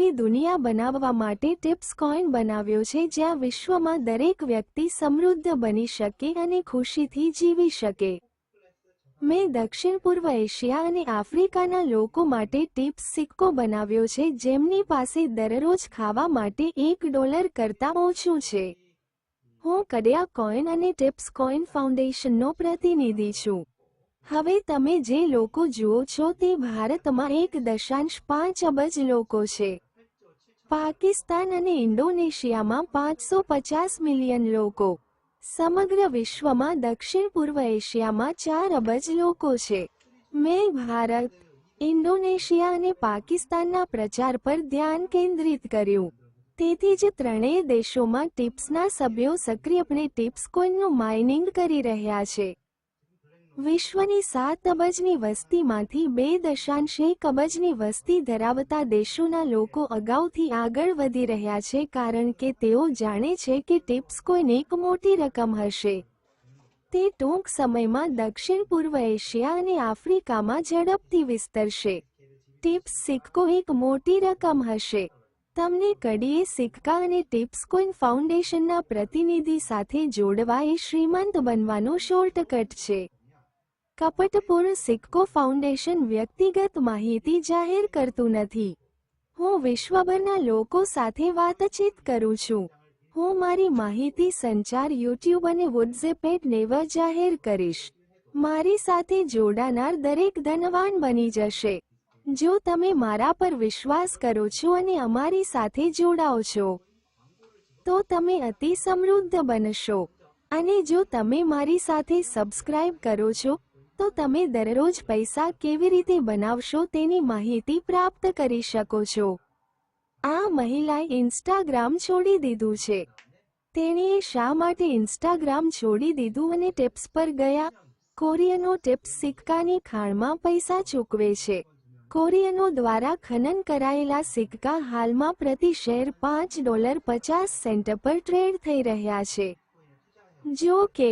આખી દુનિયા બનાવવા માટે ટિપ્સ કોઈન બનાવ્યો છે, જ્યાં વિશ્વમાં દરેક વ્યક્તિ સમૃદ્ધ બની શકે અને ખુશીથી જીવી શકે. મેં દક્ષિણ પૂર્વ એશિયા અને આફ્રિકાના લોકો માટે ટિપ્સ સિક્કો બનાવ્યો છે, જેમની પાસે દરરોજ ખાવા માટે $1 કરતાં ઓછું છે. હું કડ્યા કોઈન અને ટિપ્સ કોઈન ફાઉન્ડેશનનો પ્રતિનિધિ છું. હવે તમે જે લોકો જુઓ છો તે ભારતમાં 1.5 અબજ લોકો છે. પાકિસ્તાન અને ઇન્ડોનેશિયામાં 550 મિલિયન લોકો. સમગ્ર વિશ્વમાં દક્ષિણ પૂર્વ એશિયામાં 4 અબજ લોકો છે. મેં ભારત, ઇન્ડોનેશિયા અને પાકિસ્તાનના પ્રચાર પર ધ્યાન કેન્દ્રિત કર્યું. તેથી જ ત્રણેય દેશોમાં ટિપ્સના સભ્યો સક્રિયપણે ટિપ્સ કોઈનનું માઇનિંગ કરી રહ્યા છે. વિશ્વની 7 અબજની વસ્તીમાંથી 2.1 અબજની વસ્તી ધરાવતા દેશોના લોકો અગાઉથી આગળ વધી રહ્યા છે, કારણ કે તેઓ જાણે છે કે ટિપ્સ કોઈન એક મોટી રકમ હશે. તે ટૂંક સમયમાં દક્ષિણ પૂર્વ એશિયા અને આફ્રિકામાં ઝડપથી વિસ્તરશે. ટિપ્સ સિક્કો એક મોટી રકમ હશે. તમને કડીએ સિક્કા અને ટિપ્સ કોઈન ફાઉન્ડેશનના પ્રતિનિધિ સાથે જોડવા એ શ્રીમંત બનવાનો શોર્ટકટ છે. કપટપૂર્ણ સિક્કો ફાઉન્ડેશન વ્યક્તિગત માહિતી જાહેર કરતું નથી. હું વિશ્વભરના લોકો સાથે વાતચીત કરું છું. હું મારી માહિતી સંચાર યુટ્યુબ અને વોટ્સએપ નેવર જાહેર કરીશ. મારી સાથે જોડાનાર દરેક ધનવાન બની જશે. જો તમે મારા પર વિશ્વાસ કરો છો અને અમારી સાથે જોડાઓ છો, તો તમે અતિ સમૃદ્ધ બનશો. અને જો તમે મારી સાથે સબસ્ક્રાઇબ કરો છો, તો તમે દરરોજ પૈસા કેવી રીતે બનાવશો તેની માહિતી પ્રાપ્ત કરી શકો છો. આ મહિલાએ ઇન્સ્ટાગ્રામ છોડી દીધું છે. તેણીએ શા માટે ઇન્સ્ટાગ્રામ છોડી દીધું અને ટિપ્સ પર ગયા? કોરિયનો ટિપ્સ સિક્કાની ખાણમાં પૈસા ચૂકવે છે. કોરિયનો દ્વારા ખનન કરાયેલા સિક્કા હાલમાં પ્રતિ શેર $5.50 પર ટ્રેડ થઈ રહ્યા છે. જો કે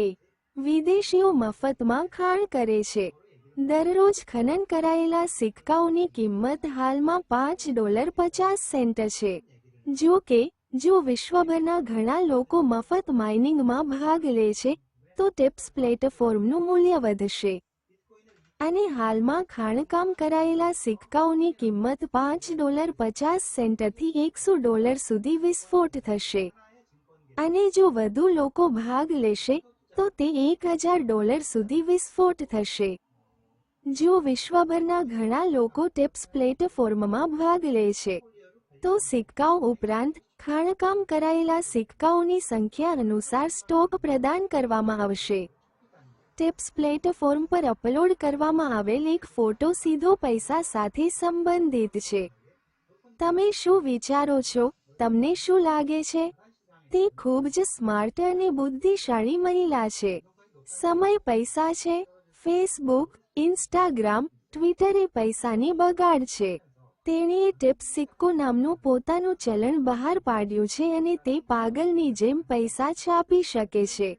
વિદેશીઓ મફતમાં ખાણ કરે છે. દરરોજ ખનન કરાયેલા સિક્કાઓની કિંમત હાલમાં $5.50 છે. જો કે, જો વિશ્વભરના ઘણા લોકો મફત માઇનિંગમાં ભાગ લે છે, તો ટિપ્સ પ્લેટફોર્મનું મૂલ્ય વધશે. અને હાલમાં ખાણકામ કરાયેલા સિક્કાઓની કિંમત $5.50 થી $100 સુધી વિસ્ફોટ થશે. અને જો વધુ લોકો ભાગ લેશે, તો તે $1000 સુધી વિસ્ફોટ થશે. જો વિશ્વભરના ઘણા લોકો ટિપ્સ પ્લેટફોર્મમાં ભાગ લે છે, તો સિક્કાઓ ઉપરાંત ખાણકામ કરાયેલા સિક્કાઓની સંખ્યા અનુસાર સ્ટોક પ્રદાન કરવામાં આવશે. ટિપ્સ પ્લેટફોર્મ પર અપલોડ કરવામાં આવેલ એક ફોટો સીધો પૈસા સાથે સંબંધિત છે. તમે શું વિચારો છો? તમને શું લાગે છે? તે ખૂબ જ સ્માર્ટ અને બુદ્ધિશાળી મહિલા છે. સમય પૈસા છે. ફેસબુક, ઇન્સ્ટાગ્રામ, ટ્વિટર એ પૈસાની બગાડ છે. તેણીએ ટિપ્સ સિક્કો નામનું પોતાનું ચલણ બહાર પાડ્યું છે અને તે પાગલની જેમ પૈસા છાપી શકે છે.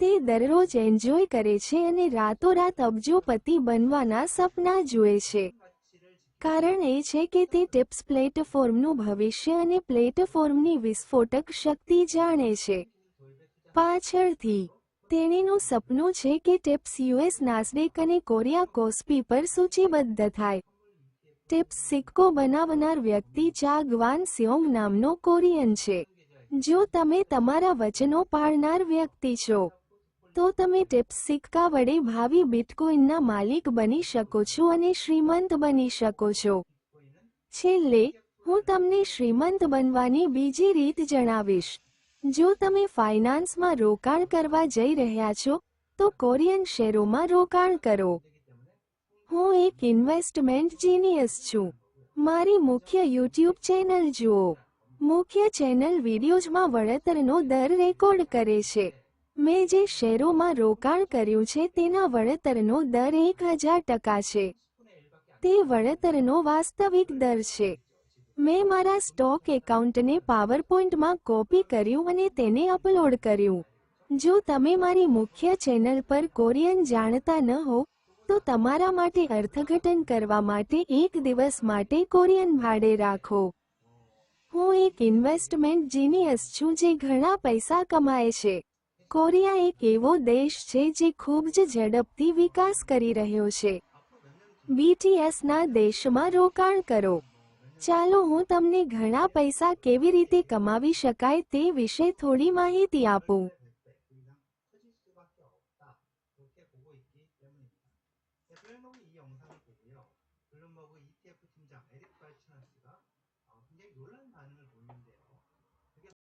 તે દરરોજ એન્જોય કરે છે અને રાતોરાત અબજોપતિ બનવાના સપના જુએ છે. કારણ એ છે કે તે ટિપ્સ પ્લેટફોર્મનું ભવિષ્ય અને પ્લેટફોર્મની વિસ્ફોટક શક્તિ જાણે છે. પાછળથી, તેણીનું સપનું છે કે ટિપ્સ યુએસ નાસ્ડેક અને કોરિયા કોસ્પી પર સૂચિબદ્ધ થાય. ટિપ્સ સિક્કો બનાવનાર વ્યક્તિ ચા ગ્વાન સ્યોંગ નામનો કોરિયન છે. જો તમે તમારા વચનો પાળનાર વ્યક્તિ છો, તો તમે ટિપ્સ સિક્કા વડે ભાવિ બિટકોઇનના માલિક બની શકો છો અને શ્રીમંત બની શકો છો. છેલ્લે, હું તમને શ્રીમંત બનવાની બીજી રીત જણાવીશ. જો તમે ફાઇનાન્સમાં રોકાણ કરવા જઈ રહ્યા છો, તો કોરિયન શેરોમાં રોકાણ કરો. હું એક ઇન્વેસ્ટમેન્ટ જીનિયસ છું. મારી મુખ્ય યુટ્યુબ ચેનલ જુઓ. મુખ્ય ચેનલ વિડીયોઝમાં વળતરનો દર રેકોર્ડ કરે છે. મેં જે શેરોમાં રોકાણ કર્યું છે તેના વળતરનો દર 1000% છે. તે વળતરનો વાસ્તવિક દર છે. મેં મારા સ્ટોક એકાઉન્ટને પાવરપોઈન્ટમાં કોપી કર્યું અને તેને અપલોડ કર્યું. જો તમે મારી મુખ્ય ચેનલ પર કોરિયન જાણતા ન હો, તો તમારા માટે અર્થઘટન કરવા માટે એક દિવસ માટે કોરિયન ભાડે રાખો. હું એક ઇન્વેસ્ટમેન્ટ જીનિયસ છું જે ઘણા પૈસા કમાય છે. કોરિયા એક એવો દેશ છે જે ખૂબ જ ઝડપથી વિકાસ કરી રહ્યો છે. બીટીએસના દેશમાં રોકાણ કરો. ચાલો હું તમને ઘણા પૈસા કેવી રીતે કમાવી શકાય તે વિશે થોડી માહિતી આપું. 블룸버그 ETF 팀장 에릭 발치너 씨가 굉장히 놀란 반응을 보이는데요.